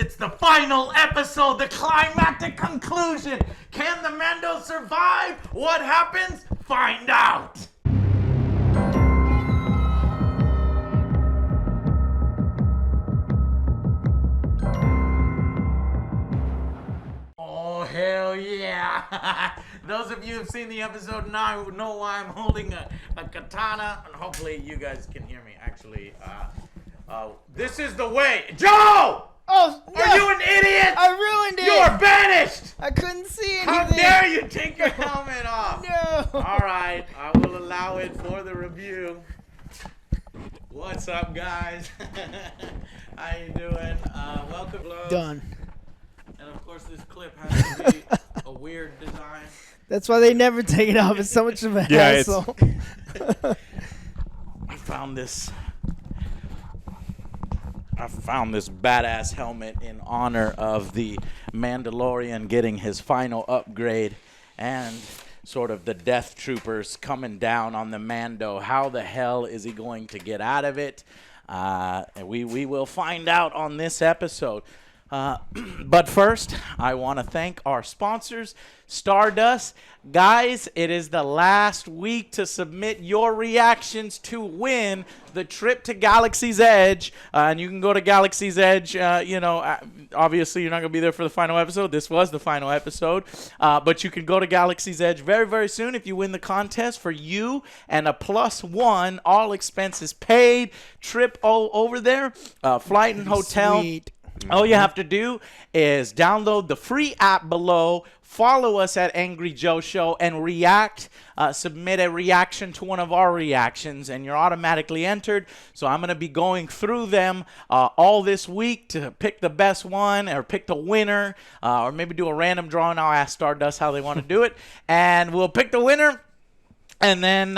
It's the final episode, the climactic conclusion. Can the Mando survive? What happens? Find out. Oh, hell yeah. Those of you who have seen the episode now know why I'm holding a katana. And hopefully you guys can hear me. Actually, this is the way. Joe! Oh, no. Are you an idiot? I ruined it. You're banished. I couldn't see anything. How dare you take your helmet off? No. All right, I will allow it for the review. What's up, guys? How you doing? Welcome, Gloves. Done. And of course, this clip has to be a weird design. That's why they never take it off. It's so much of a hassle. I found this badass helmet in honor of the Mandalorian getting his final upgrade and sort of the Death Troopers coming down on the Mando. How the hell is he going to get out of it? We will find out on this episode. But first, I want to thank our sponsors, Stardust. Guys, it is the last week to submit your reactions to win the trip to Galaxy's Edge. And you can go to Galaxy's Edge. Obviously, you're not going to be there for the final episode. This was the final episode. But you can go to Galaxy's Edge very, very soon if you win the contest. For you and a +1, all expenses paid. Trip over there, flight and hotel. Sweet. All you have to do is download the free app below, follow us at AngryJoeShow, and submit a reaction to one of our reactions, and you're automatically entered. So I'm going to be going through them all this week to pick the best one or pick the winner, or maybe do a random draw, and I'll ask Stardust how they want to do it. And we'll pick the winner. And then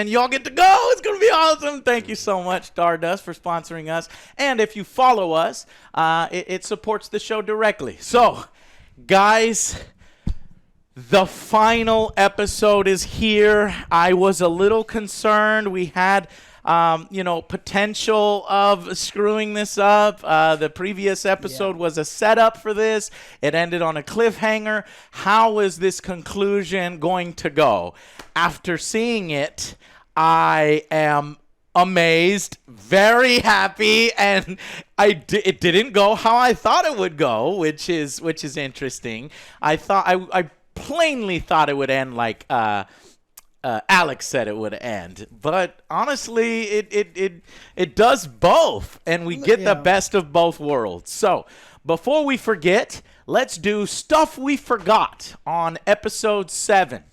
y'all get to go. It's going to be awesome. Thank you so much, Stardust, for sponsoring us. And if you follow us, it supports the show directly. So, guys, the final episode is here. I was a little concerned. We had potential of screwing this up. The previous episode was a setup for this. It ended on a cliffhanger. How is this conclusion going to go? After seeing it, I am amazed, very happy, and it didn't go how I thought it would go, which is interesting. I plainly thought it would end like Alex said it would end, but honestly, it does both, and we get the best of both worlds. So, before we forget, let's do stuff we forgot on episode 7.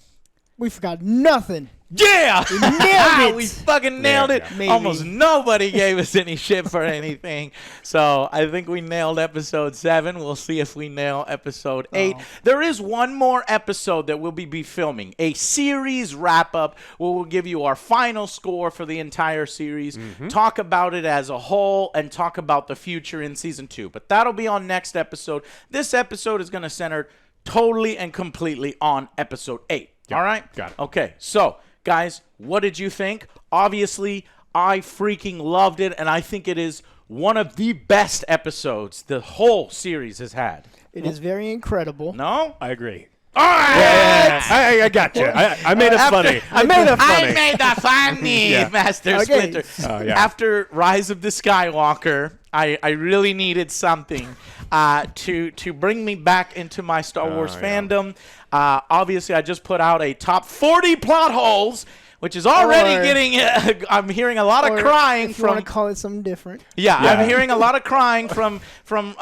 We forgot nothing. Yeah! We nailed it. We fucking nailed it. Maybe. Almost nobody gave us any shit for anything. So I think we nailed episode 7. We'll see if we nail episode 8. There is one more episode that we'll be filming. A series wrap-up where we'll give you our final score for the entire series, talk about it as a whole, and talk about the future in Season 2. But that'll be on next episode. This episode is going to center totally and completely on episode 8. Yep. All right? Got it. Okay, so, guys, what did you think? Obviously, I freaking loved it, and I think it is one of the best episodes the whole series has had. It is very incredible. No? I agree. All right! I got you. I made it funny. I made it funny. I made the funny, Yeah. Master Okay. Splinter. Yeah. After Rise of the Skywalker, I really needed something to bring me back into my Star Wars fandom. Obviously, I just put out a top 40 plot holes, which is already getting. I'm hearing a lot of crying if you from. want to call it something different. Yeah, I'm hearing a lot of crying from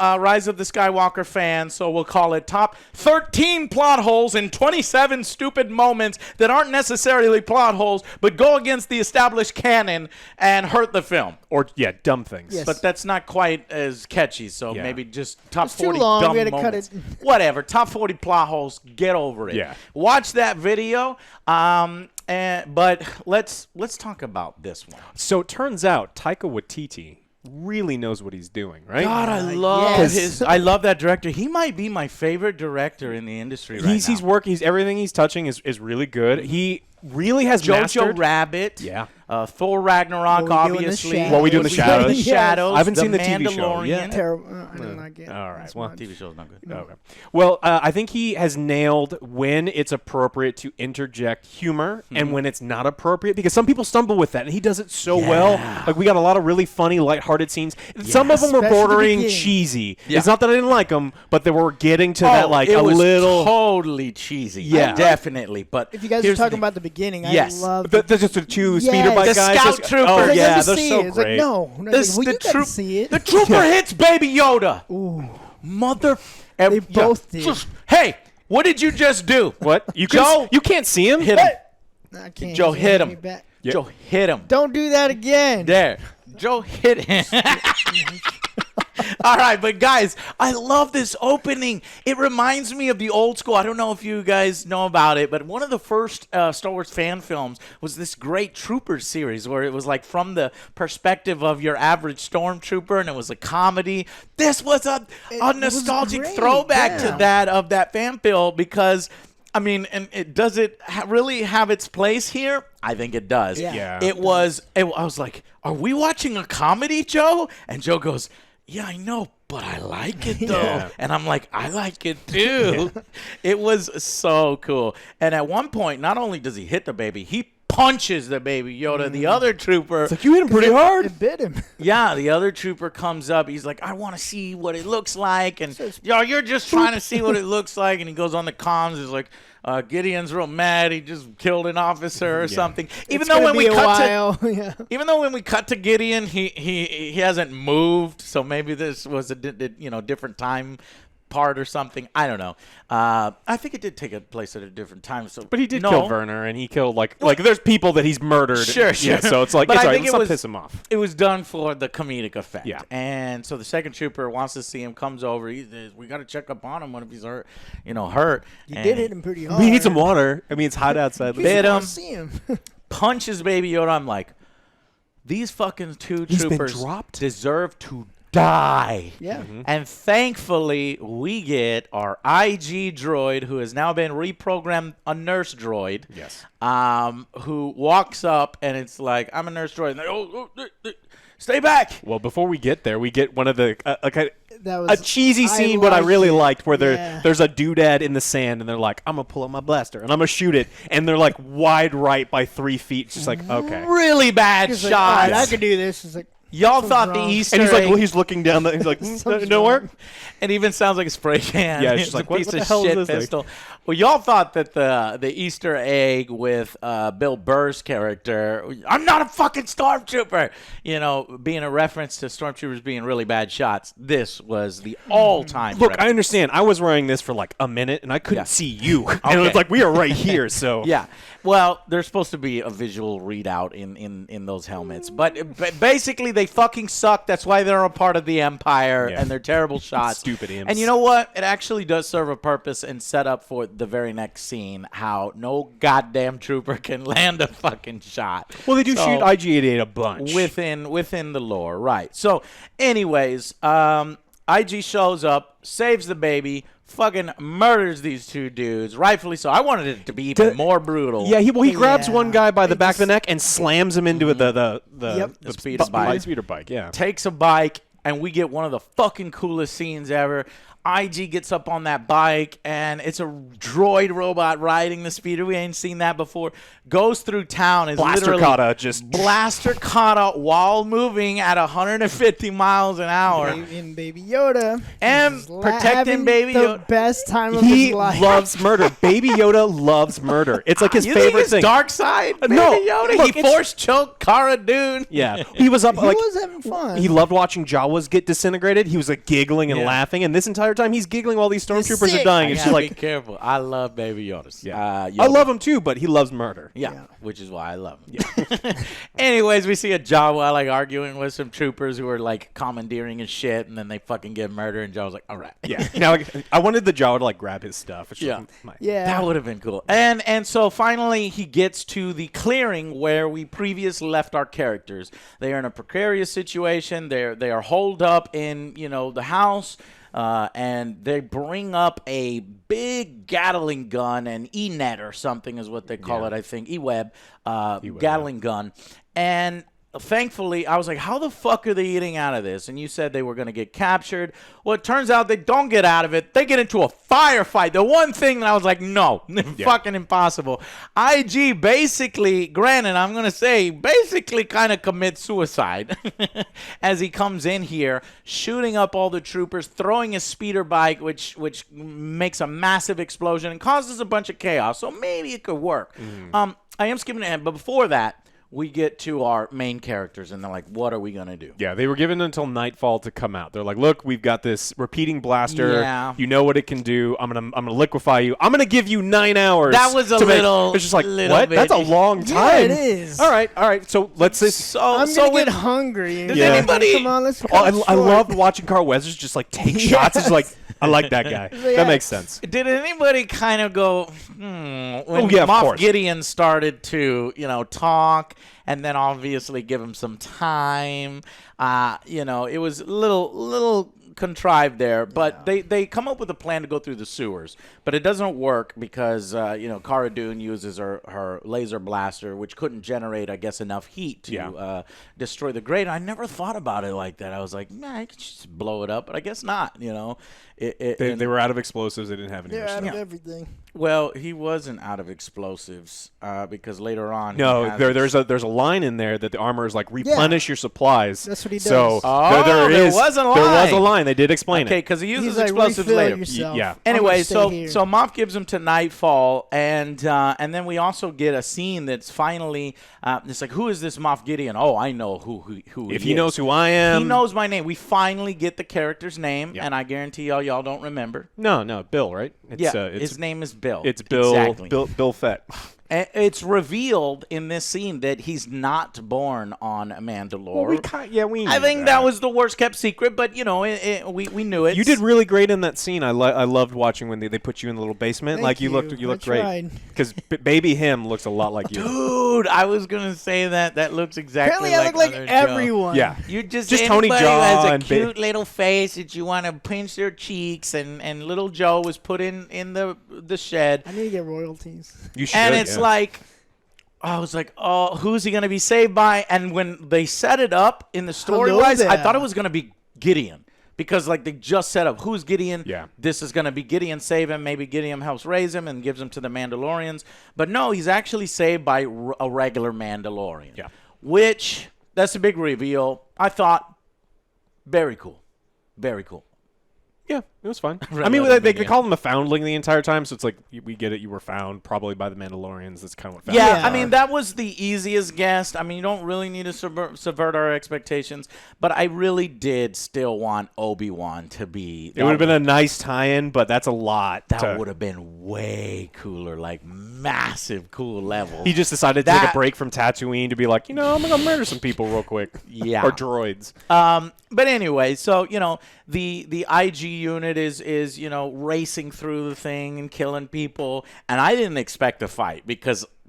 Rise of the Skywalker fans, so we'll call it top 13 plot holes and 27 stupid moments that aren't necessarily plot holes, but go against the established canon and hurt the film. Or, dumb things. Yes. But that's not quite as catchy, so maybe just top It's too 40 long. dumb We had to cut moments. it. Whatever, top 40 plot holes, get over it. Yeah. Watch that video, but let's talk about this one. So it turns out Taika Waititi really knows what he's doing, right? God, I love yes. I love that director. He might be my favorite director in the industry right now. He's working. Everything he's touching is really good. He really has Jojo mastered. Rabbit. Yeah. Thor Ragnarok, What We Do in the obviously. Shadows. What We Do in the Shadows. Yes. Shadows. I haven't seen the TV show Mandalorian. yet. Terrible. I didn't like it. All right. as Well, much. TV show's not good. Okay. Well, I think he has nailed when it's appropriate to interject humor and when it's not appropriate, because some people stumble with that, and he does it so well. Like, we got a lot of really funny, lighthearted scenes. Some of them were Especially the bordering beginning. cheesy. Yeah. It's not that I didn't like them, but they were getting to that, like, it a was little... totally cheesy. Yeah. Definitely. But If you guys here's are talking the thing. about the beginning, Yes. I love The just the two speeder Yes. bike The guys. scout Just- troopers. Oh, Like, yeah, let me they're see so it. It's great. like, no. The, Well, you the, got to troop- see it. the trooper hits Baby Yoda. Ooh. Mother. They both did. Hey, what did you just do? What? You Joe, you can't see him? hit him. I can't. Joe He's hit gonna him. be back. Yep. Joe hit him. Don't do that again. There. Joe hit him. All right, but guys, I love this opening. It reminds me of the old school. I don't know if you guys know about it, but one of the first Star Wars fan films was this great Troopers series where it was like from the perspective of your average stormtrooper, and it was a comedy. This was a was nostalgic great, throwback yeah. to that of that fan film because. I mean, and does it really have its place here? I think it does. Yeah. I was like, are we watching a comedy, Joe? And Joe goes, yeah, I know, but I like it, though. Yeah. And I'm like, I like it, too. It was so cool. And at one point, not only does he hit the baby, he punches the Baby Yoda. The other trooper. It's like, you hit him pretty hard. It bit him. Yeah, the other trooper comes up. He's like, I want to see what it looks like. And, yo, you're just trying to see what it looks like. And he goes on the comms. He's like, Gideon's real mad. He just killed an officer or something. Even though when we cut to yeah. even though when we cut to Gideon, he hasn't moved. So maybe this was a different time part or something. I don't know. I think it did take a place at a different time. So, But he did kill Werner, and he killed, like there's people that he's murdered. Sure. Yeah, so it's like, But it's I all right, think let's it not was- piss him off. It was done for the comedic effect. Yeah. And so the second trooper wants to see him, comes over. We got to check up on him. What if he's hurt? Hurt. You And did hit him pretty hard. We need some water. I mean, it's hot outside. You Bit should him. see him. Punches Baby Yoda. I'm like, these fucking two He's been troopers dropped? deserve to die. Yeah. And thankfully, we get our IG droid, who has now been reprogrammed a nurse droid. Yes. Who walks up and it's like, I'm a nurse droid. And they, stay back. Well, before we get there, we get one of the That a was cheesy scene, but I liked really it. liked where Yeah. there's a doodad in the sand, and they're like, I'm going to pull out my blaster, and I'm going to shoot it, and they're like wide right by 3 feet. It's just like, okay. Really bad He's like, all right, I shots. could do this. It's like, Y'all something's thought the wrong. Easter And he's like, egg, well, he's looking down, he's like, Something's nowhere? wrong. it even sounds like a spray can. Yeah, it's It's just a like, what piece the of hell is shit this thing? pistol. Well, y'all thought that the Easter egg with Bill Burr's character, I'm not a fucking stormtrooper, being a reference to stormtroopers being really bad shots. This was the all-time Look, reference. I understand. I was wearing this for like a minute, and I couldn't Yeah. see you. And Okay. it's like, we are right here, so. Yeah. Well, there's supposed to be a visual readout in those helmets. But basically, they fucking suck. That's why they're a part of the Empire, Yeah. and they're terrible shots. Stupid imps. And you know what? It actually does serve a purpose and set up for the very next scene how no goddamn trooper can land a fucking shot. Well, they do So, shoot IG-88 a bunch. within the lore, right? So, anyways, IG shows up, saves the baby, fucking murders these two dudes, rightfully so. I wanted it to be even more brutal. Yeah, he grabs Yeah. one guy by the It back of the just- neck and slams him into the Yep. The speeder bike. speeder bike, yeah. Takes a bike, and we get one of the fucking coolest scenes ever. IG gets up on that bike, and it's a droid robot riding the speeder. We ain't seen that before. Goes through town. Is Blaster literally kata just- blaster kata while moving at 150 miles an hour. And Baby Yoda. And is protecting having Baby the Yoda. best time of He his life. loves murder. Baby Yoda loves murder. It's like his You favorite think it's thing. dark side? Baby No, Yoda? look, He it's- force choked Cara Dune. Yeah, he was up He like was having fun. he loved watching Jawas get disintegrated. He was like giggling and Yeah. laughing, and this entire time he's giggling while these stormtroopers are sick. dying. I It's gotta just be like, careful. I love Baby Yodas. I Yoda. love him too, but he loves murder. Yeah, Yeah. which is why I love him. Anyways, we see a Jawa like arguing with some troopers who are like commandeering his shit, and then they fucking get murdered. And Jawa's like, "All right, Yeah. Now I wanted the Jawa to like grab his stuff. It's Yeah. like, Yeah. that would have been cool." And so finally he gets to the clearing where we previously left our characters. They are in a precarious situation. They are holed up in, the house. And they bring up a big Gatling gun, an E-net or something is what they call it, I think, E-Web, Gatling gun. And thankfully, I was like, how the fuck are they getting out of this? And you said they were going to get captured. Well, it turns out they don't get out of it. They get into a firefight. The one thing that I was like, no, fucking impossible. IG basically, granted, I'm going to say, basically kind of commits suicide as he comes in here, shooting up all the troopers, throwing his speeder bike, which makes a massive explosion and causes a bunch of chaos. So maybe it could work. I am skipping ahead, but before that, we get to our main characters, and they're like, what are we going to do? Yeah, they were given until nightfall to come out. They're like, look, we've got this repeating blaster. Yeah. You know what it can do. I'm gonna liquefy you. I'm going to give you 9 hours. That was a little... It's just like, what? Bit. That's a long time. Yeah, it is. All right. So let's say... I'm going to get hungry. Does anybody... Come on, let's I loved watching Carl Weathers just, like, take shots. It's like, I like that guy. That makes sense. Did anybody kind of go, when Moff Gideon started to, talk, and then obviously give him some time, it was a little contrived there, but they come up with a plan to go through the sewers, but it doesn't work because Cara Dune uses her laser blaster, which couldn't generate, I guess, enough heat to destroy the grate. I never thought about it like that. I was like, I could just blow it up, but I guess not. They were out of explosives. They didn't have any. They're out of everything. Well, he wasn't out of explosives because later on. No, there's a line in there that the armor is like replenish your supplies. That's what he does. there So was a line. There was a line. They did explain it. Okay, because he uses like, explosives later. Yeah. Anyway, so Moff gives him to nightfall, and then we also get a scene that's finally it's like, who is this Moff Gideon? Oh, I know who if he knows who I am, he knows my name. We finally get the character's name, and I guarantee y'all don't remember. No, Bill, right? His name is Bill. It's Bill. Exactly. Bill Fett. It's revealed in this scene that he's not born on Mandalore. Well, we knew I think that was the worst kept secret, but we knew it. You did really great in that scene. I loved watching when they put you in the little basement. Thank you looked great. Tried. Because baby him looks a lot like you. Dude, I was gonna say that. That looks exactly Apparently, I look like everyone. Yeah, you just Tony Jaa Jaa has a and cute little face that you want to pinch their cheeks, and little Joe was put in the shed. I need to get royalties. You should. And it's like, I was like, oh, who's he going to be saved by? And when they set it up in the story-wise, I thought it was going to be Gideon. Because, they just set up, who's Gideon? Yeah. This is going to be Gideon save him. Maybe Gideon helps raise him and gives him to the Mandalorians. But no, he's actually saved by a regular Mandalorian. Yeah. Which, that's a big reveal. I thought, very cool. Very cool. Yeah, it was fun. I mean, they call him a foundling the entire time, so it's like, we get it. You were found probably by the Mandalorians. That's kind of what foundlings are. I mean, that was the easiest guess. I mean, you don't really need to subvert our expectations, but I really did still want Obi-Wan to be. It would have been a nice tie-in, but that's a lot. That would have been way cooler, massive cool level. He just decided to take a break from Tatooine to be like, I'm going to murder some people real quick. Yeah. Or droids. But anyway, so, the IG unit is racing through the thing and killing people, and I didn't expect a fight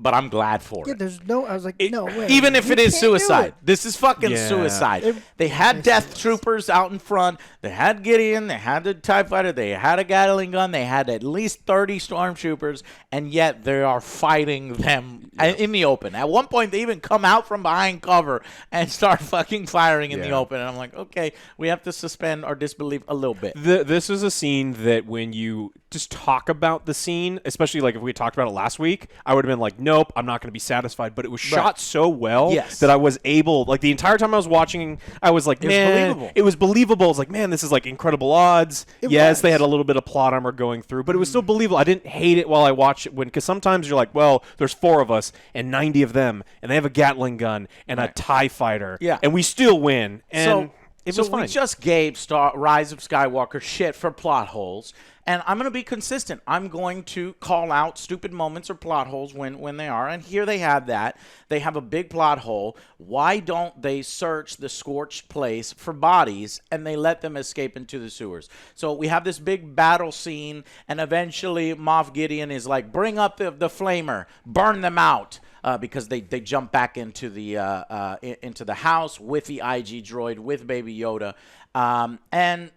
but I'm glad for it. I was like, no way. Even if it is suicide. This is fucking suicide. They had death troopers out in front. They had Gideon. They had the TIE fighter. They had a Gatling gun. They had at least 30 stormtroopers, and yet they are fighting them in the open. At one point, they even come out from behind cover and start fucking firing in the open. And I'm like, okay, we have to suspend our disbelief a little bit. This is a scene that when you just talk about the scene, especially if we talked about it last week, I would have been like, nope, I'm not going to be satisfied. But it was shot so well that I was able, the entire time I was watching, I was like, man, it was believable. I was like, man, this is incredible odds. Yes, they had a little bit of plot armor going through, but it was still believable. I didn't hate it while I watched it because sometimes you're like, well, there's 4 of us and 90 of them, and they have a Gatling gun and a TIE fighter, and we still win. And it was fine. We just gave Rise of Skywalker shit for plot holes. And I'm going to be consistent. I'm going to call out stupid moments or plot holes when they are. And here they have that. They have a big plot hole. Why don't they search the scorched place for bodies and they let them escape into the sewers? So we have this big battle scene, and eventually Moff Gideon is like, bring up the flamer, burn them out. because they jump back into the house with the IG droid with Baby Yoda, and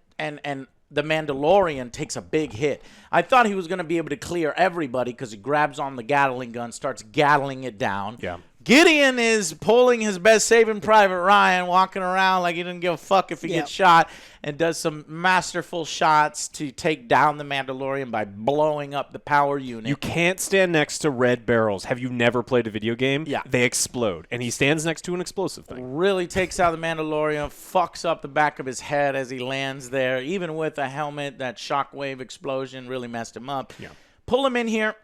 the Mandalorian takes a big hit. I thought he was going to be able to clear everybody because he grabs on the Gatling gun, starts Gatling it down. Yeah. Gideon is pulling his best Saving Private Ryan, walking around like he didn't give a fuck if he gets shot, and does some masterful shots to take down the Mandalorian by blowing up the power unit. You can't stand next to red barrels. Have you never played a video game? Yeah. They explode, and he stands next to an explosive thing. Really takes out the Mandalorian, fucks up the back of his head as he lands there. Even with a helmet, that shockwave explosion really messed him up. Yeah. Pull him in here,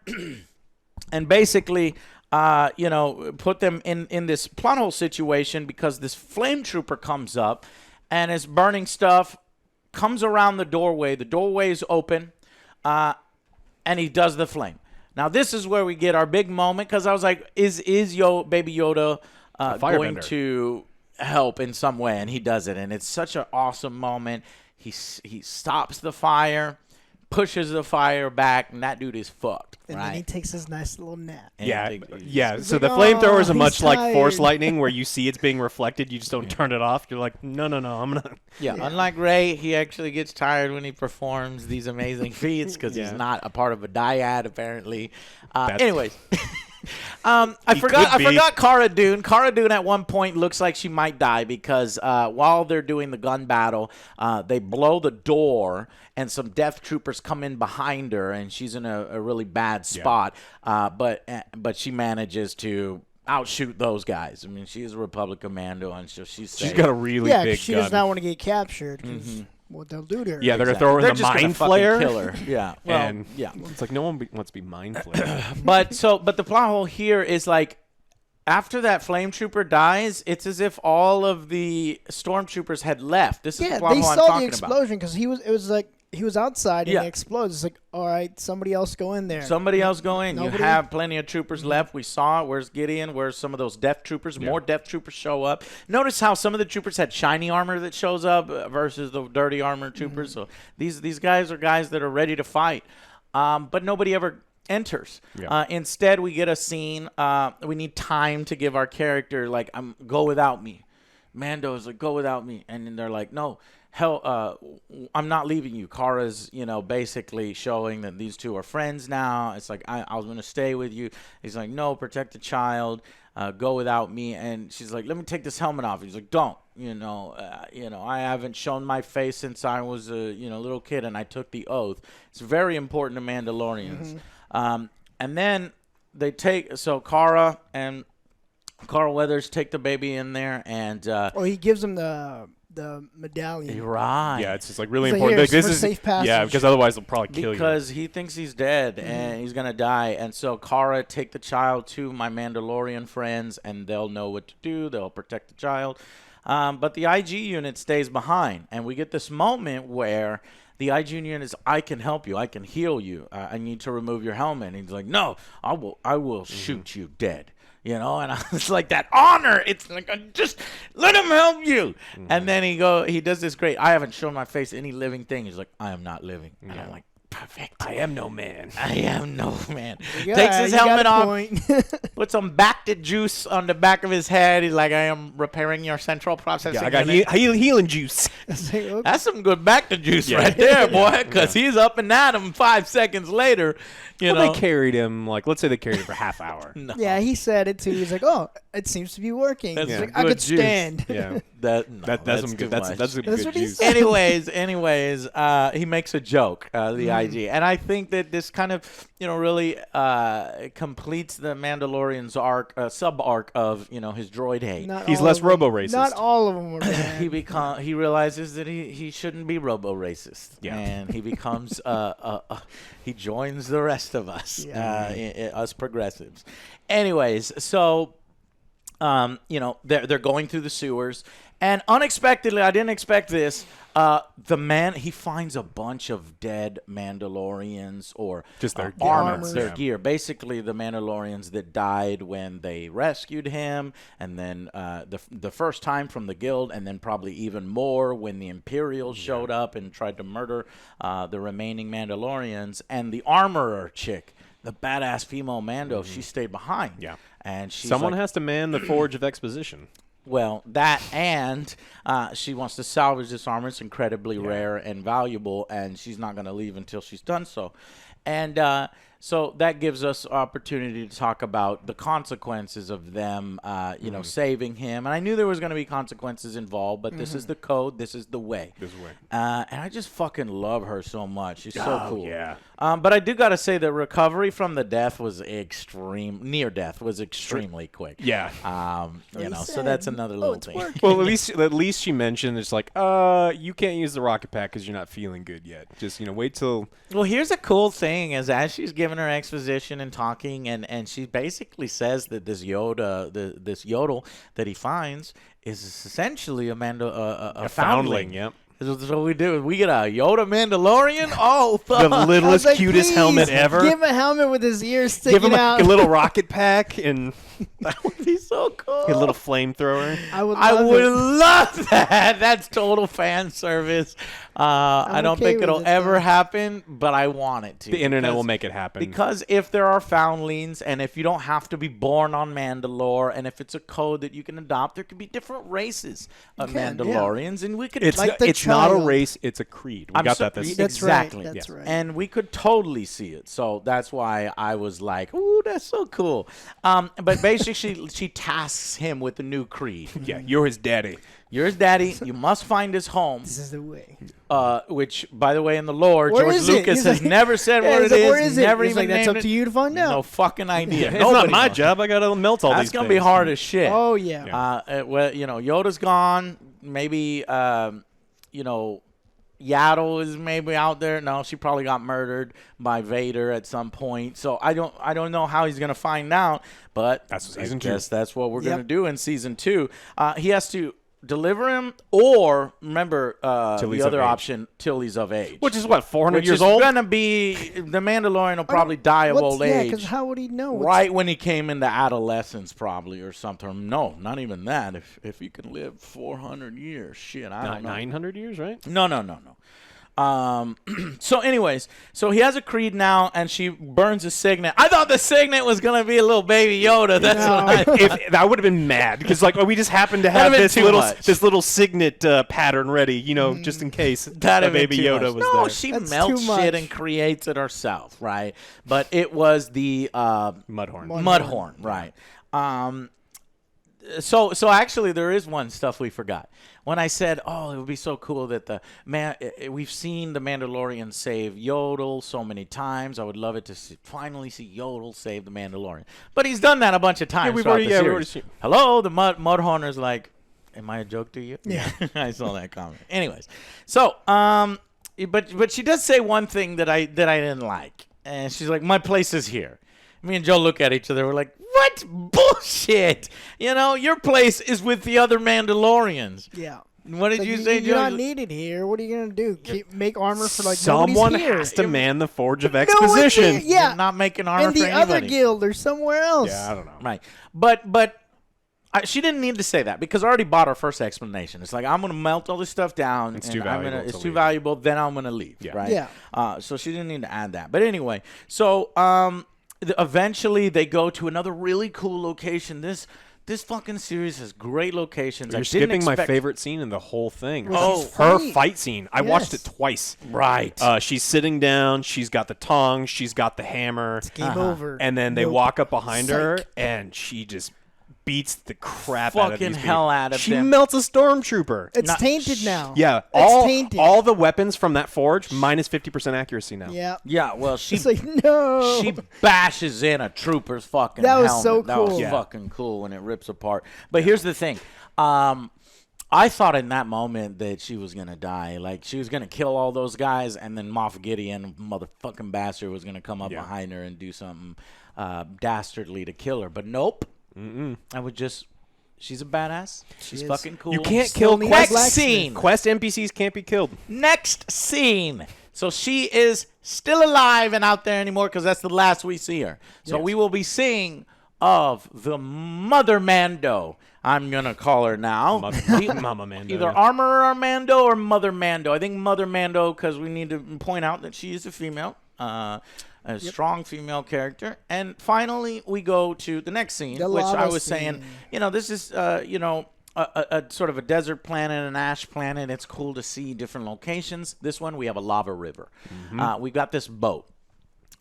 and basically... put them in this plot hole situation because this flame trooper comes up and is burning stuff, comes around the doorway. The doorway is open, and he does the flame. Now, this is where we get our big moment because I was like, is Baby Yoda going to help in some way? And he does it, and it's such an awesome moment. He stops the fire, pushes the fire back, and that dude is fucked. And then he takes his nice little nap. Yeah. So like, the flamethrowers are much he's tired. like Force Lightning, where you see it's being reflected, you just don't turn it off. You're like, no, I'm gonna. Yeah, unlike Rey, he actually gets tired when he performs these amazing feats because he's not a part of a dyad, apparently. Anyways. I forgot Cara Dune. Cara Dune at one point looks like she might die because while they're doing the gun battle, they blow the door and some death troopers come in behind her, and she's in a really bad spot. But she manages to outshoot those guys. I mean, she's a Republic Commando, and so she's got a really big she gun. does not want to get captured. What they'll do to her. Yeah, they're going to throw her in the mind flare. Kill her. Yeah. Well, It's like no one wants to be mind flared. But the plot hole here is like, after that flame trooper dies, it's as if all of the stormtroopers had left. This is the plot hole I'm talking about. They saw the explosion because it was like he was outside and it explodes. It's like, all right, somebody else go in there. Somebody else go in. You have plenty of troopers left. We saw it. Where's Gideon? Where's some of those death troopers? More death troopers show up. Notice how some of the troopers had shiny armor that shows up versus the dirty armor troopers. So these guys are guys that are ready to fight. But nobody ever enters. Instead, we get a scene. We need time to give our character, like, go without me. Mando's like, go without me. And then they're like, no. Hell, I'm not leaving you. Kara's, basically showing that these two are friends now. It's like, I was going to stay with you. He's like, no, protect the child. Go without me. And she's like, let me take this helmet off. He's like, don't. I haven't shown my face since I was a little kid, and I took the oath. It's very important to Mandalorians. And then they take, so Cara and Carl Weathers take the baby in there, and he gives him the medallion. Right. Yeah, it's just like really important. Like, this is safe passage. Yeah, because otherwise they'll probably kill you. Because he thinks he's dead and he's gonna die. And so Cara, take the child to my Mandalorian friends, and they'll know what to do. They'll protect the child. But the IG unit stays behind, and we get this moment where the IG unit is, I can help you. I can heal you. I need to remove your helmet. And he's like, no, I will shoot you dead. And I was like, that honor. It's like, just let him help you. And then he does this great, I haven't shown my face to any living thing. He's like, I am not living. And I'm like, perfect. I am no man. I am no man. Takes his helmet off, puts some Bacta juice on the back of his head. He's like, I am repairing your central processing. Yeah, I got healing juice. That's some good Bacta juice right there, boy, because he's up and at him 5 seconds later. They carried him, let's say they carried him for half hour. No. Yeah, he said it too. He's like, oh, it seems to be working. That's He's like, I could stand. Yeah. That's some good. That's a good juice. Anyways, he makes a joke, the IG, and I think that this kind of really completes the Mandalorian's arc, sub arc of his droid hate. He's less robo-racist. Not all of them were bad. He realizes that he shouldn't be robo-racist, and he becomes he joins the rest of us, us progressives. Anyways, so. They're going through the sewers, and unexpectedly, I didn't expect this. He finds a bunch of dead Mandalorians, or just their armor, their gear. Basically, the Mandalorians that died when they rescued him, and then the first time from the guild, and then probably even more when the Imperials showed up and tried to murder the remaining Mandalorians. And the armorer chick, the badass female Mando, she stayed behind. Yeah. and she's Someone like, has to man the forge of exposition. well, that and she wants to salvage this armor. It's incredibly rare and valuable, and she's not going to leave until she's done so. And so that gives us opportunity to talk about the consequences of them, saving him. And I knew there was going to be consequences involved, but this is the code. This is the way. This way. And I just fucking love her so much. She's so cool. Yeah. But I do got to say the recovery from the death was near death was extremely quick. Yeah. So that's another little thing. Well, at least she mentioned it's like, you can't use the rocket pack because you're not feeling good yet. Just wait till. Well, here's a cool thing: is as she's giving her exposition and talking, and she basically says that this this yodel that he finds is essentially a foundling. Yep. So we do. We get a Yoda Mandalorian. Oh, fuck. The littlest, cutest helmet ever. Give him a helmet with his ears sticking Give him out. a little rocket pack and That would be so cool. a little flamethrower. I would love that. That's total fan service. I don't okay think it'll with it, ever though. happen, but I want it to. The internet will make it happen. Because if there are foundlings, and if you don't have to be born on Mandalore, and if it's a code that you can adopt, there could be different races of Mandalorians, and we could It's Like the it's not a child. race. It's a creed. We got that. This That's right. exactly. That's right. And we could totally see it. So that's why I was like, ooh, that's so cool. But basically, she tasks him with a new creed. yeah, you're his daddy. You're his daddy. You must find his home. This is the way. Which, by the way, in the lore, Where George is it? Lucas He's has like- never said Yeah, what he's it like, is. where is it? Never He's even like, that's named up to it. you to find out. No fucking idea. It's Nobody not my knows. job. I gotta melt all That's these gonna things. be hard as shit. Oh yeah. Yoda's gone. Maybe Yaddle is maybe out there. No, she probably got murdered by Vader at some point. So I don't know how he's gonna find out. But That's season I 2. guess that's what we're gonna Yep. do in season 2. He has to deliver him, or remember Till the he's other of age. option, till he's of age. Which is what 400 Which years is old. gonna be the Mandalorian will probably die of old Yeah, age. because how would he know? Right when he came into adolescence, probably, or something. No, not even that. If you can live 400 years, shit, I don't know. 900 years, right? No. So anyways, so he has a creed now, and she burns a signet. I thought the signet was gonna be a little baby Yoda. That's what I If I would have been mad because we just happened to have been this too little much. signet pattern ready, just in case That'd baby been too Yoda much. was no, there. she That's melts too much. shit and creates it herself, right? But it was the Mudhorn. Mudhorn, right? So actually, there is one stuff we forgot. When I said, "Oh, it would be so cool that we've seen the Mandalorian save Yodel so many times. I would love it to finally see Yodel save the Mandalorian." But he's done that a bunch of times. we've throughout already- the yeah, we've series. already seen- Hello, the Mudhorn is like, "Am I a joke to you?" Yeah. I saw that comment. Anyways, so but she does say one thing that I didn't like, and she's like, "My place is here." Me and Joe look at each other. We're like, "What bullshit? Your place is with the other Mandalorians." Yeah. What did Like, you say, You're Joe? not needed here. What are you gonna do? Make armor for Someone nobody's here. has to man the forge of No one's exposition. here. Yeah. You're not making armor In the for other anybody. guild or somewhere else. Yeah, I don't know. Right. But she didn't need to say that because I already bought her first explanation. It's like, I'm going to melt all this stuff down. It's and too valuable to It's too leave. valuable. Then I'm going to leave. Yeah. Right. Yeah. So she didn't need to add that. But anyway, so eventually they go to another really cool location. This fucking series has great locations. You're I didn't skipping my expect- favorite scene in the whole thing. Oh, her funny. fight scene. I watched it Yes. twice. Right. She's sitting down. She's got the tongs. She's got the hammer. Game over. And then they Nope. walk up behind her, Psych. and she just beats the crap out of Fucking these hell people. out of She them. melts a stormtrooper. It's tainted now. Yeah, It's tainted. all the weapons from that forge minus 50% accuracy now. Yeah. Yeah, well, she It's like, no. she bashes in a trooper's fucking That was helmet. so That was cool. Yeah. fucking cool when it rips apart. But here's the thing. I thought in that moment that she was going to die. Like, she was going to kill all those guys, and then Moff Gideon, motherfucking bastard, was going to come up Yeah. behind her and do something dastardly to kill her. But nope. I would just... She's a badass. She's is. fucking cool. You can't Still kill need Next a blacksmith. scene. Quest NPCs can't be killed. Next scene. So she is still alive and out there anymore because that's the last we see her. So Yes. we will be seeing of the Mother Mando. I'm going to call her now. Mama Mando. Either yeah. Armorer Mando or Mother Mando. I think Mother Mando because we need to point out that she is a female. a strong female character. And finally, we go to the next scene, The which I lava was saying, scene. this is, a sort of a desert planet, an ash planet. It's cool to see different locations. This one, we have a lava river. We've got this boat.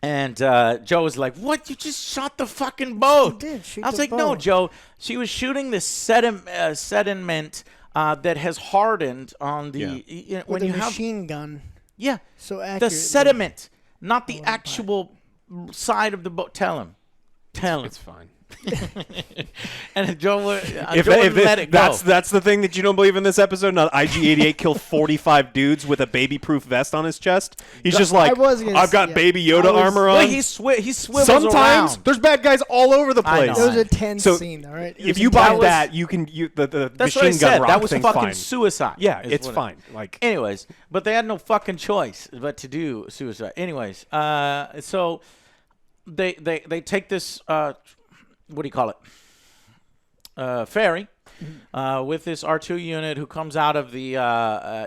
And Joe was like, "What? You just shot the fucking boat?" She did shoot I was the like, "No, boat. Joe. She was shooting this sediment that has hardened on the With when a you have machine gun. yeah So the accurate. sediment, not the actual side of the boat. Tell him. It's fine. And Joe would If let it go. that's the thing that you don't believe in this episode. Not IG-88 killed 45 dudes with a baby-proof vest on his chest. He's just like, I've got Baby Yoda armor on. Well, he swivels Sometimes around. there's bad guys all over the I know. place. It was a tense So, scene, all right? If you buy that, you can the That's what machine I said. gun rock That was thing's fucking fine. suicide. Yeah, is it's what fine. Like, anyways, but they had no fucking choice but to do suicide. Anyways, so they take this what do you call it? Ferry. With this R2 unit who comes out of the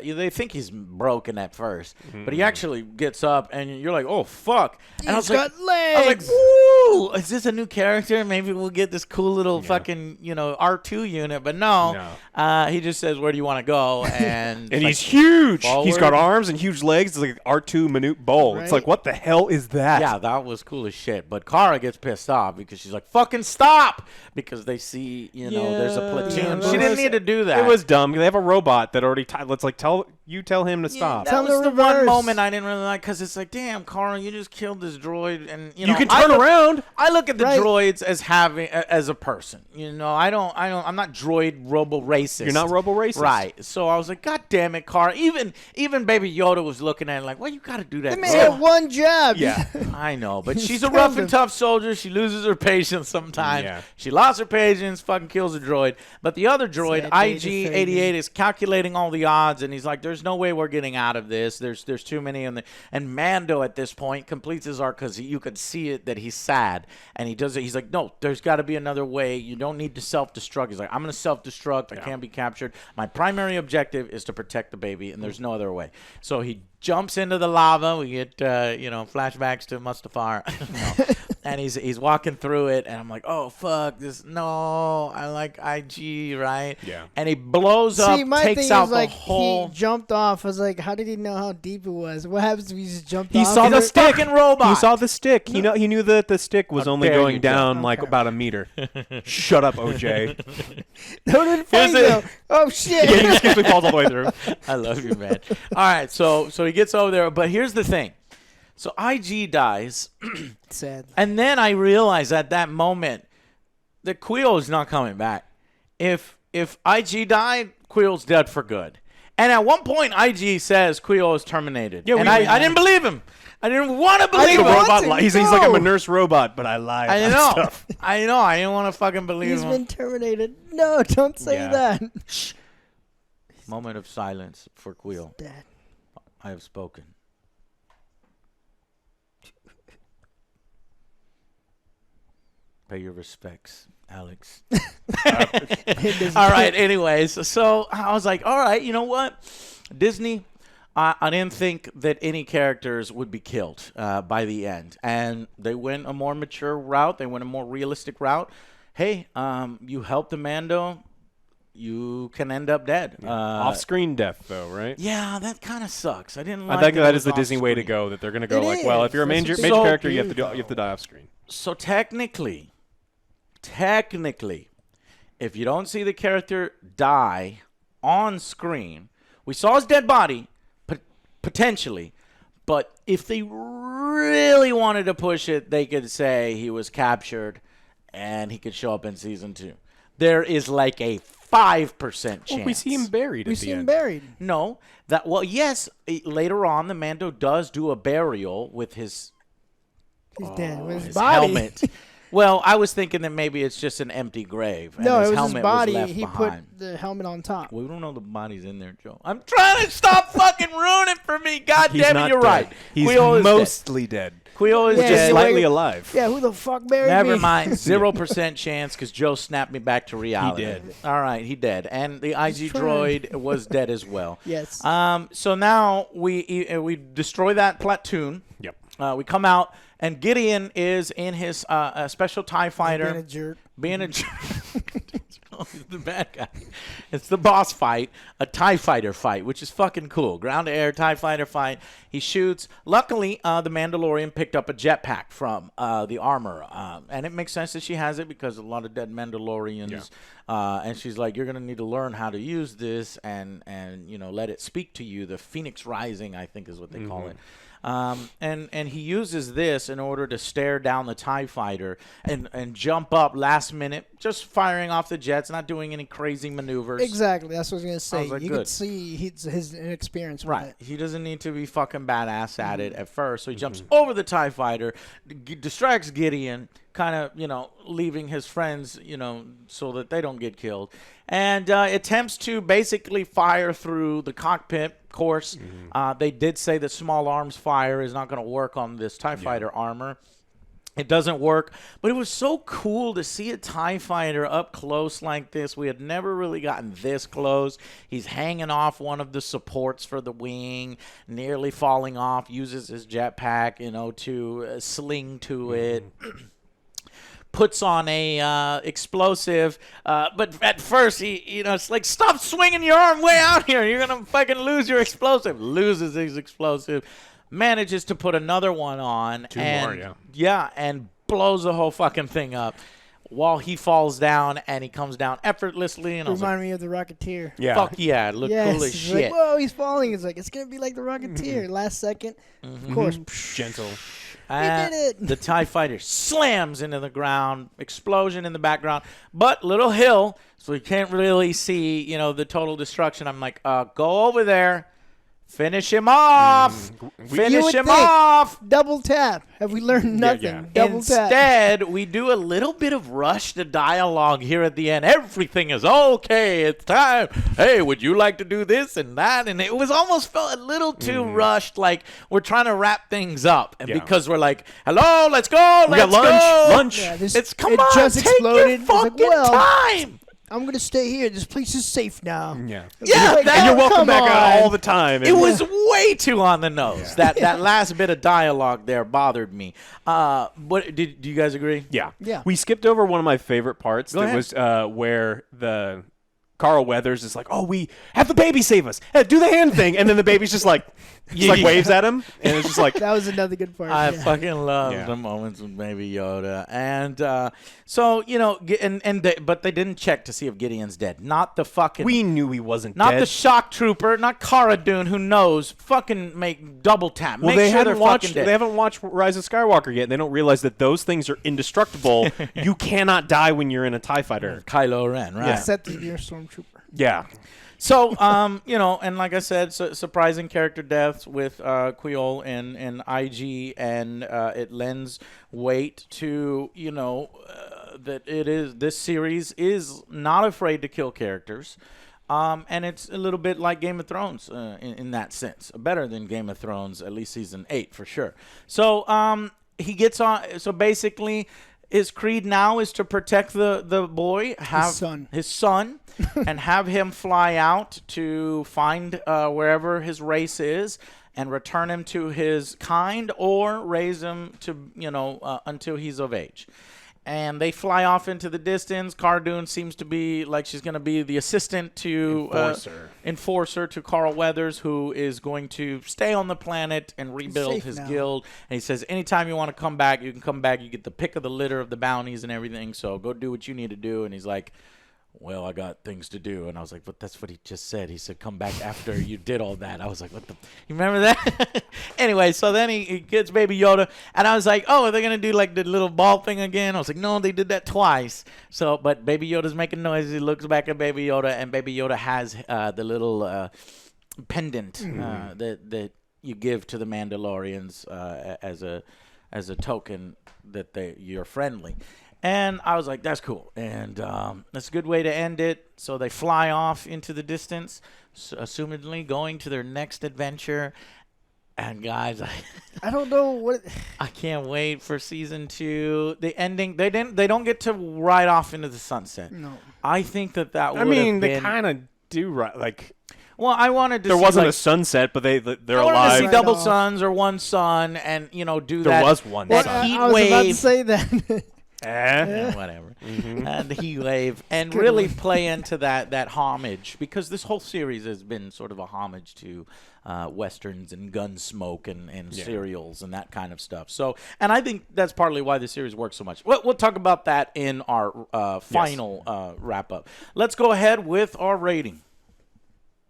they think he's broken at first, but he actually gets up and you're like, oh fuck. And I was got legs. I was like, ooh, is this a new character? Maybe we'll get this cool little fucking R2 unit, but no. He just says, where do you want to go? And and he's huge. forward. He's got arms and huge legs. It's like R2 minute bowl. It's Right. like, what the hell is that? yeah, that was cool as shit. But Kara gets pissed off because she's like, fucking stop! Because they see, there's a platoon. Yeah, She didn't need to do that. It was dumb. They have a robot that already. Let's like tell him to stop. That Tell was him to the one reverse. moment I didn't really like because it's like, damn, Carl, you just killed this droid, and You can turn around. I look at the Right. droids as having as a person. I'm not droid robo racist. You're not robo racist, right? So I was like, God damn it, Carl. Even Baby Yoda was looking at it like, well, you got to do that. The man bro." had one job. Yeah. I know, but she's a Killed rough him. and tough soldier. She loses her patience sometimes. Yeah. She lost her patience, fucking kills a droid. But the other droid, Sad day to IG-88, is calculating all the odds, and he's like, there's no way we're getting out of this. There's too many. And Mando, at this point, completes his arc because you could see it that he's sad. And he does it. He's like, no, there's got to be another way. You don't need to self-destruct. He's like, I'm going to self-destruct. I can't be captured. My primary objective is to protect the baby, and there's no other way. So he jumps into the lava. We get, flashbacks to Mustafar. No. And he's walking through it, and I'm like, oh, fuck, I like IG, right? Yeah. And he blows up, See, my takes thing out is the like whole... he jumped off. I was like, how did he know how deep it was? What happens if he just jumped He off? saw He's the a stick. fucking robot. He saw the stick. He knew that the stick was How only dare going you, Joe. down like Okay. about a meter. Shut up, OJ. That would've been funny, Here's though. Oh shit! Yeah, he just skips and falls all the way through. I love you, man. All right, so he gets over there, but here's the thing. So IG dies, Sad. and then I realize at that moment that Queel is not coming back. If IG died, Queel's dead for good. And at one point, IG says Queel is terminated. Yeah, and I didn't believe him. I didn't want to believe didn't him. want Robot to, he's like, I'm a no. nurse robot, but I lie I about know. stuff. I know. I didn't want to fucking believe He's him. been terminated. No, don't say Yeah. that. Moment of silence for Queel. Dad. I have spoken. Pay your respects, Alex. All right, anyways. So I was like, all right, you know what? Disney, I didn't think that any characters would be killed by the end. And they went a more mature route. They went a more realistic route. Hey, you helped the Mando. You can end up dead. Off-screen death, though, right? Yeah, that kind of sucks. I didn't I like think that it is the was Disney way to off-screen. go. That they're going to go It like, well, if is. you're a That's major what's major so character, you cute, have to die off-screen. So technically, if you don't see the character die on screen, we saw his dead body, potentially, but if they really wanted to push it, they could say he was captured and he could show up in season 2. There is like a 5% chance. Well, we see him buried We at see the him end. buried. No, yes, later on, the Mando does do a burial with his He's dead with his his body. helmet. Well, I was thinking that maybe it's just an empty grave. And No, his it was helmet his body. Was left He behind. put the helmet on top. We don't know the body's in there, Joe. I'm trying to stop fucking ruining for me. God He's damn it, not you're dead. right. He's Queel is mostly dead. dead. Queel is Yeah, Just dead. you slightly wait- alive. Yeah, who the fuck buried me? Never mind. 0% chance because Joe snapped me back to reality. He did. All right, he did. And the IG trying. droid was dead as well. Yes. So now we destroy that platoon. Yep. We come out, And Gideon is in his special TIE fighter. Being a jerk. Being a jerk. He's the bad guy. It's the boss fight, a TIE fighter fight, which is fucking cool. Ground to air TIE fighter fight. He shoots. Luckily, the Mandalorian picked up a jetpack from the armor. And it makes sense that she has it because a lot of dead Mandalorians. And she's like, you're going to need to learn how to use this and let it speak to you. The Phoenix Rising, I think is what they call it. And he uses this in order to stare down the TIE fighter and jump up last minute, just firing off the jets, not doing any crazy maneuvers. Exactly. That's what I was going to say. Like, you good. can see his inexperience with Right. it. He doesn't need to be fucking badass at it at first. So he jumps over the TIE fighter, distracts Gideon, kind of, leaving his friends, so that they don't get killed. And attempts to basically fire through the cockpit. Of course, they did say that small arms fire is not going to work on this TIE fighter armor. It doesn't work, but it was so cool to see a TIE fighter up close like this. We had never really gotten this close. He's hanging off one of the supports for the wing, nearly falling off, uses his jetpack, to sling to it. Puts on a explosive, but at first it's like, stop swinging your arm way out here. You're gonna fucking lose your explosive. Loses his explosive, manages to put another one on, Two more, and blows the whole fucking thing up. While he falls down and he comes down effortlessly, and Remind me of the Rocketeer. Yeah. fuck yeah, it looked cool as It's shit. like, whoa, he's falling. It's like, it's gonna be like the Rocketeer. Last second, of course. Gentle. did it. The TIE fighter slams into the ground, explosion in the background, but little hill, so you can't really see, the total destruction. I'm like, go over there, finish him off, finish him off. Double tap. Have we learned nothing? yeah. Double tap. Instead, we do a little bit of rushed dialogue here at the end. Everything is okay. It's time. Hey, would you like to do this and that? And it was almost felt a little too rushed, like we're trying to wrap things up. And because we're like, hello, let's go. We got lunch. Yeah, It's come it on, just take exploded. your It's like, fucking well, time. I'm gonna stay here. This place is safe now. Yeah. Yeah, Like, that- And you're welcome come back on. all the time. It was way too on the nose. That last bit of dialogue there bothered me. What do you guys agree? Yeah. Yeah. We skipped over one of my favorite parts. Go That ahead. was where the Carl Weathers is like, oh, we have the baby save us. Hey, do the hand thing. And then the baby's just like, waves at him. And it's just like, That was another good part. I yeah. fucking love Yeah. the moments with Baby Yoda, and but they didn't check to see if Gideon's dead. Not the fucking. we knew he wasn't Not dead. the shock trooper, not Cara Dune, who knows. Fucking make double tap. Well, Make they sure haven't they're watched. fucking dead. They haven't watched Rise of Skywalker yet. And they don't realize that those things are indestructible. You cannot die when you're in a TIE fighter. Kylo Ren, right? Yeah. Except if you're a stormtrooper. Yeah. So, and like I said, surprising character deaths with Quiol and IG, and it lends weight to, that this series is not afraid to kill characters. And it's a little bit like Game of Thrones in that sense. Better than Game of Thrones, at least season 8 for sure. So he gets on. So basically, his creed now is to protect the boy, his son, and have him fly out to find wherever his race is and return him to his kind, or raise him to until he's of age. And they fly off into the distance. Cara Dune seems to be like she's going to be the assistant to enforcer to Carl Weathers, who is going to stay on the planet and rebuild safe his now. guild. And he says, anytime you want to come back, you can come back. You get the pick of the litter of the bounties and everything. So go do what you need to do. And he's like, well, I got things to do. And I was like, but that's what he just said. He said, come back after you did all that. I was like, what the? You remember that? Anyway, so then he gets Baby Yoda. And I was like, oh, are they going to do like the little ball thing again? I was like, no, they did that twice. So, but Baby Yoda's making noises. He looks back at Baby Yoda. And Baby Yoda has the little pendant that you give to the Mandalorians as a token that you're friendly. And I was like, that's cool. And that's a good way to end it. So they fly off into the distance, assumedly going to their next adventure. And guys, I don't know what. I can't wait for season 2. The ending, they don't get to ride off into the sunset. No. I think that would I mean, have they been, kind of do right. Like, Well, I wanted to There see, wasn't like, a sunset, but they're I wanted to see alive. double off. suns or one sun and, do There that. was one that sun. heat I was about to wave. say that. Yeah, whatever. And the heat wave. And really play into that homage, because this whole series has been sort of a homage to westerns and Gunsmoke and serials and that kind of stuff. So, and I think that's partly why the series works so much. We'll talk about that in our final wrap-up. Let's go ahead with our rating.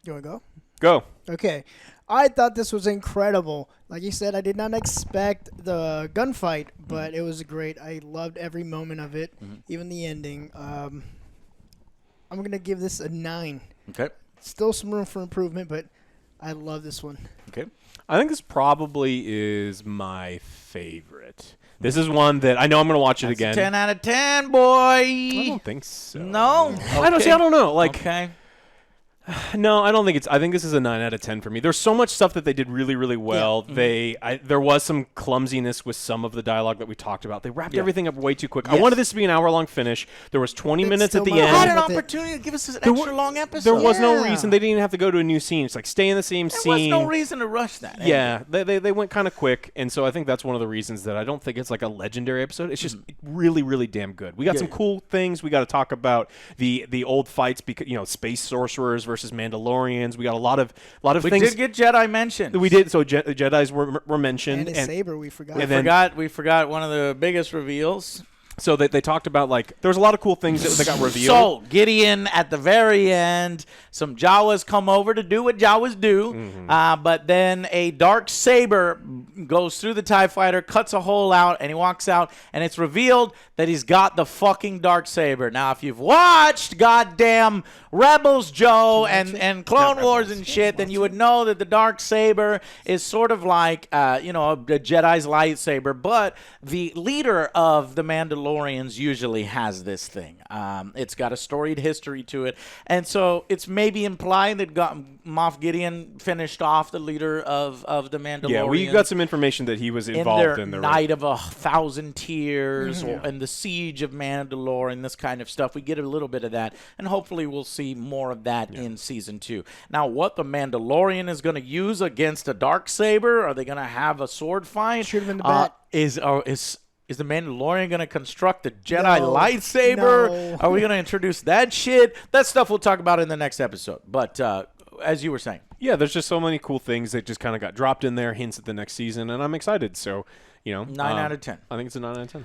You want to go? Go. Okay. I thought this was incredible. Like you said, I did not expect the gunfight, but it was great. I loved every moment of it, even the ending. I'm going to give this a 9. Okay. Still some room for improvement, but I love this one. Okay. I think this probably is my favorite. This is one that I know I'm going to watch it That's again. a 10 out of 10, boy. I don't think so. No? I don't know. Like, okay. no, I don't think it's. I think this is a 9 out of 10 for me. There's so much stuff that they did really, really well. Yeah. There was some clumsiness with some of the dialogue that we talked about. They wrapped everything up way too quick. I Yes. wanted this to be an hour-long finish. There was 20 That's minutes at still the my end. Had an with it. opportunity to give us an extra long episode. There was no Yeah. reason. They didn't even have to go to a new scene. It's like stay in the same There scene. was no reason to rush that. Yeah, they went kind of quick, and so I think that's one of the reasons that I don't think it's like a legendary episode. It's just really, really damn good. We got some cool things. We got to talk about the old fights, because space sorcerers versus Mandalorians. We got a lot of We things. did get Jedi mentioned. We did. So Jedi's were mentioned, And a saber, we forgot. We forgot one of the biggest reveals. so they talked about, like, there's a lot of cool things that got revealed. So Gideon at the very end, some Jawas come over to do what Jawas do, but then a dark saber goes through the TIE fighter, cuts a hole out, and he walks out, and it's revealed that he's got the fucking dark saber. Now, if you've watched goddamn Rebels, Joe, and Clone Wars and shit, then you would know that the dark saber is sort of like a Jedi's lightsaber, but the leader of the Mandalorians usually has this thing. It's got a storied history to it, and so it's maybe implied that Moff Gideon finished off the leader of the Mandalorians. Yeah, we got some information that he was involved in their the Night of 1,000 Tears and the Siege of Mandalore and this kind of stuff. We get a little bit of that, and hopefully we'll see more of that in Season 2. Now, what the Mandalorian is going to use against a Darksaber? Are they going to have a sword fight? Shoot him in the back. Is the Mandalorian going to construct a Jedi lightsaber? No. Are we going to introduce that shit? That stuff we'll talk about in the next episode. But as you were saying. Yeah, there's just so many cool things that just kind of got dropped in there, hints at the next season, and I'm excited. So, 9 out of 10. I think it's a 9 out of 10.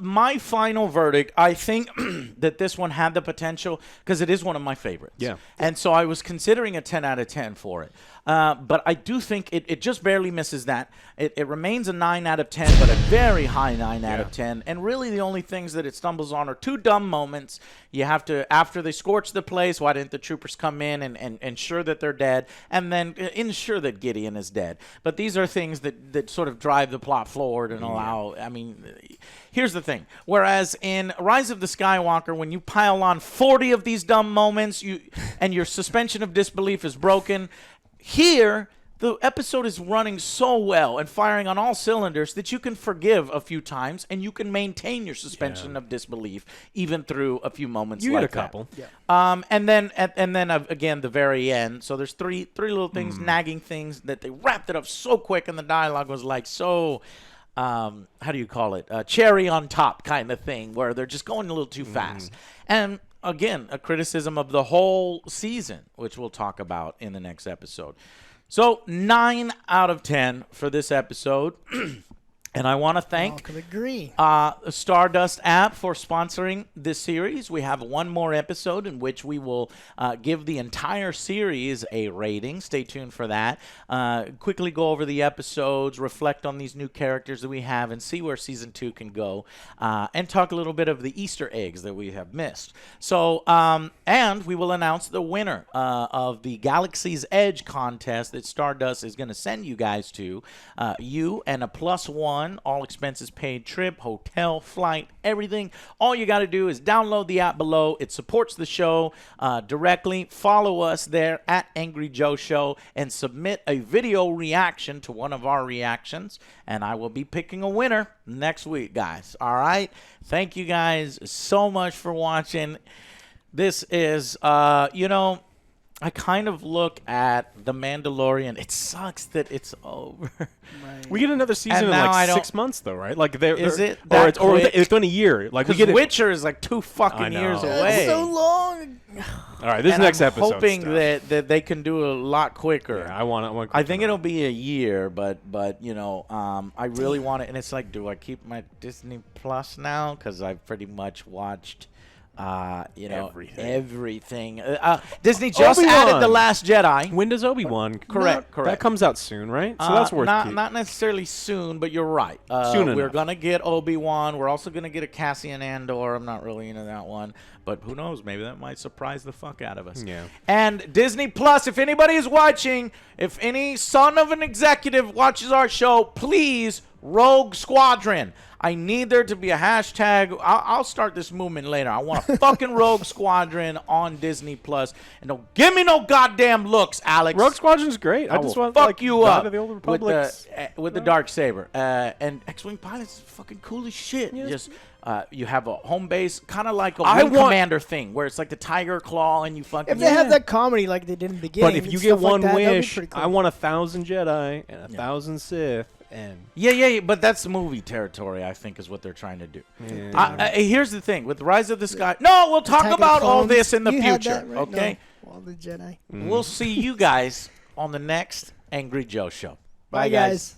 My final verdict, I think that this one had the potential, because it is one of my favorites. Yeah. And so I was considering a 10 out of 10 for it. But I do think it just barely misses that. It remains a 9 out of 10, but a very high 9 out of 10. And really the only things that it stumbles on are two dumb moments. You have to, after they scorch the place, why didn't the troopers come in and ensure that they're dead, and then ensure that Gideon is dead? But these are things that sort of drive the plot forward and allow, I mean, here's the thing. Whereas in Rise of the Skywalker, when you pile on 40 of these dumb moments, and your suspension of disbelief is broken, here, the episode is running so well and firing on all cylinders that you can forgive a few times and you can maintain your suspension of disbelief even through a few moments You like get a couple. that. Yeah. And then again, the very end. So there's three little things, nagging things that they wrapped it up so quick, and the dialogue was like so. How do you call it? Cherry on top kind of thing, where they're just going a little too fast. And again, a criticism of the whole season, which we'll talk about in the next episode. So 9 out of 10 for this episode. And I want to thank the Stardust app for sponsoring this series. We have one more episode in which we will give the entire series a rating. Stay tuned for that. Quickly go over the episodes, reflect on these new characters that we have, and see where Season 2 can go, and talk a little bit of the Easter eggs that we have missed. So, and we will announce the winner of the Galaxy's Edge contest that Stardust is going to send you guys to. You and a +1. All expenses paid trip, hotel, flight, everything. All you got to do is download the app below. It supports the show directly. Follow us there at AngryJoeShow and submit a video reaction to one of our reactions. And I will be picking a winner next week, guys. All right? Thank you guys so much for watching. This is, I kind of look at The Mandalorian. It sucks that it's over. Right. We get another season And in now I like don't- 6 months, though, right? Like, Is it or that it's quick? it's been a year. Like, we Because get it. Witcher is like 2 fucking I know. years That's away. That's so long. All right, this And next I'm episode. hoping that they can do a lot quicker. Yeah, I want. I think it'll be a year, but you know, I really want it. And it's like, do I keep my Disney Plus now? Because I've pretty much watched, you know, everything. Disney just Obi-Wan. added The Last Jedi. When does Obi-Wan? Correct. That comes out soon, right? So that's worth not keeping. not necessarily soon, but you're right. Soon We're enough. gonna get Obi-Wan. We're also gonna get a Cassian Andor. I'm not really into that one, but who knows? Maybe that might surprise the fuck out of us. Yeah. And Disney Plus, if anybody is watching, if any son of an executive watches our show, please, Rogue Squadron. I need there to be a hashtag. I'll start this movement later. I want a fucking Rogue Squadron on Disney Plus. And don't give me no goddamn looks, Alex. Rogue Squadron's great. I just will want fuck like, you God up of the Old with Republic. the dark saber. And X-wing pilots is fucking cool as shit. Yes. Just you have a home base, kind of like a I Wing want- Commander thing, where it's like the Tiger Claw, and you fucking. If they have that comedy like they did in the beginning, But if and you stuff get one like that, that'd be wish, pretty cool. I want 1,000 Jedi and 1,000 Sith, and Yeah, but that's movie territory, I think, is what they're trying to do. Here's the thing with Rise of the Sky. No, we'll talk Attack of about all Clones. this in the You had future. that, right? Okay, No, all the Jedi. we'll see you guys on the next Angry Joe show. Bye, guys.